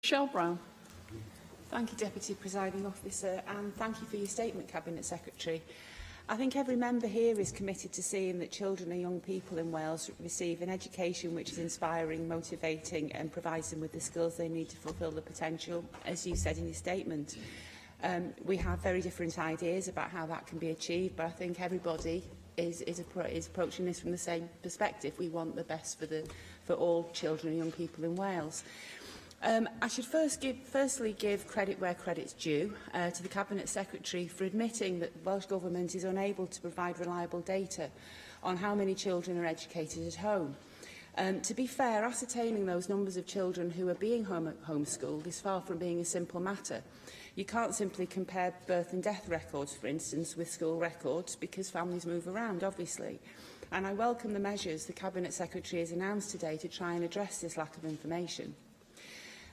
Michelle Brown. Thank you, Deputy Presiding Officer, and thank you for your statement, Cabinet Secretary. I think every member here is committed to seeing that children and young people in Wales receive an education which is inspiring, motivating and provides them with the skills they need to fulfil their potential, as you said in your statement. We have very different ideas about how that can be achieved, but I think everybody is approaching this from the same perspective. We want the best for all children and young people in Wales. I should firstly give credit where credit's due to the Cabinet Secretary for admitting that the Welsh Government is unable to provide reliable data on how many children are educated at home. To be fair, ascertaining those numbers of children who are being homeschooled is far from being a simple matter. You can't simply compare birth and death records, for instance, with school records, because families move around, obviously. And I welcome the measures the Cabinet Secretary has announced today to try and address this lack of information.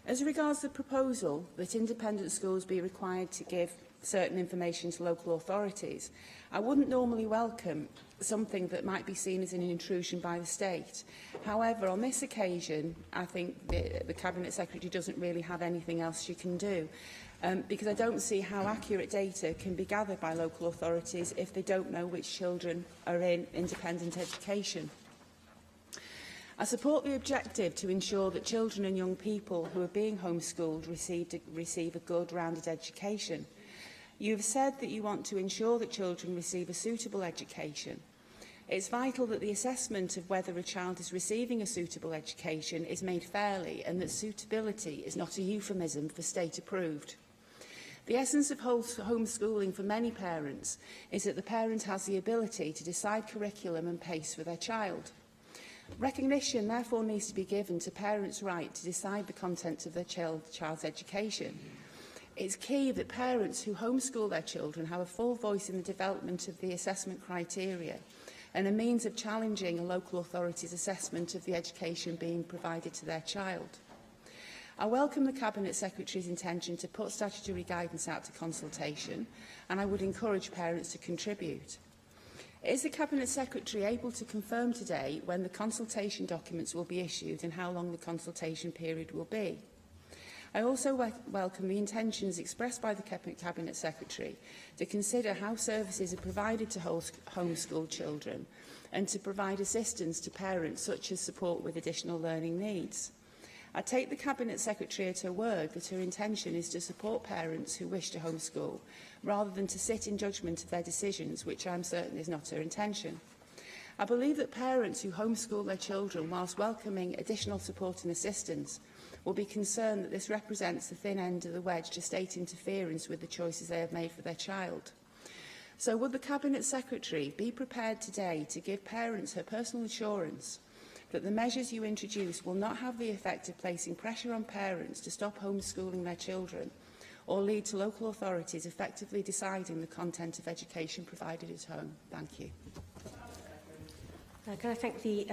As regards the proposal that independent schools be required to give certain information to local authorities, I wouldn't normally welcome something that might be seen as an intrusion by the state. However, on this occasion, I think the Cabinet Secretary doesn't really have anything else she can do, because I don't see how accurate data can be gathered by local authorities if they don't know which children are in independent education. I support the objective to ensure that children and young people who are being homeschooled receive a good, rounded education. You have said that you want to ensure that children receive a suitable education. It's vital that the assessment of whether a child is receiving a suitable education is made fairly, and that suitability is not a euphemism for state approved. The essence of homeschooling for many parents is that the parent has the ability to decide curriculum and pace for their child. Recognition therefore needs to be given to parents' right to decide the content of their child's education. It's key that parents who homeschool their children have a full voice in the development of the assessment criteria and a means of challenging a local authority's assessment of the education being provided to their child. I welcome the Cabinet Secretary's intention to put statutory guidance out to consultation, and I would encourage parents to contribute. Is the Cabinet Secretary able to confirm today when the consultation documents will be issued and how long the consultation period will be? I also welcome the intentions expressed by the Cabinet Secretary to consider how services are provided to homeschooled children and to provide assistance to parents such as support with additional learning needs. I take the Cabinet Secretary at her word that her intention is to support parents who wish to homeschool, rather than to sit in judgment of their decisions, which I am certain is not her intention. I believe that parents who homeschool their children, whilst welcoming additional support and assistance, will be concerned that this represents the thin end of the wedge to state interference with the choices they have made for their child. So would the Cabinet Secretary be prepared today to give parents her personal assurance that the measures you introduce will not have the effect of placing pressure on parents to stop homeschooling their children or lead to local authorities effectively deciding the content of education provided at home? Thank you. Can I thank the